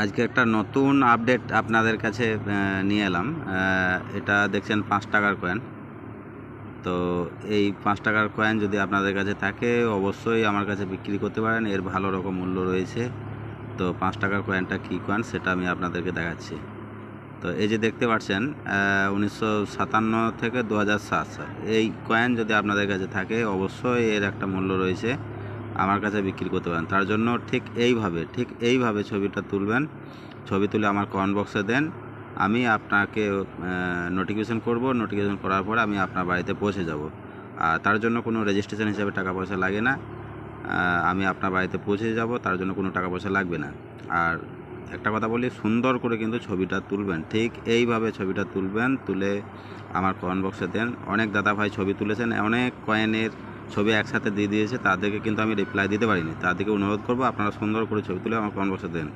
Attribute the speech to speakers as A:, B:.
A: আজকে একটা নতুন আপডেট আপনাদের কাছে নিয়ে এলাম। এটা দেখছেন 5 টাকার কয়েন। তো এই 5 টাকার কয়েন যদি আপনাদের কাছে থাকে অবশ্যই আমার কাছে বিক্রি করতে পারেন, এর ভালো রকম মূল্য রয়েছে। তো 5 টাকার কয়েনটা কী কয়েন সেটা আমি আপনাদেরকে দেখাচ্ছি। তো এই যে দেখতে পাচ্ছেন 1957 থেকে 2007 সাল এই কয়েন যদি আপনাদের কাছে থাকে অবশ্যই এর একটা মূল্য রয়েছে, আমার কাছে বিক্রি করতে পারেন। তার জন্য ঠিক এইভাবে ছবিটা তুলবেন। ছবি তুলে আমার কমেন্ট বক্সে দেন, আমি আপনাকে নোটিফিকেশন করব। নোটিফিকেশন করার পরে আমি আপনার বাড়িতে পৌঁছে যাব। আর তার জন্য কোনো রেজিস্ট্রেশন হিসাবে টাকা পয়সা লাগে না। আমি আপনার বাড়িতে পৌঁছে যাব, তার জন্য কোনো টাকা পয়সা লাগবে না। আর একটা কথা বলি, সুন্দর করে কিন্তু ছবিটা তুলবেন, ঠিক এইভাবে ছবিটা তুলবেন, তুলে আমার কমেন্ট বক্সে দেন। অনেক দাদা ভাই ছবি তুলেছেন, অনেক কয়েনের ছবি একসাথে দিয়ে দিয়েছে, তাদেরকে কিন্তু আমি রিপ্লাই দিতে পারিনি। তাদেরকে অনুরোধ করবো আপনারা সুন্দর করে ছবি তুলে আমার কমেন্ট বক্সে দেন।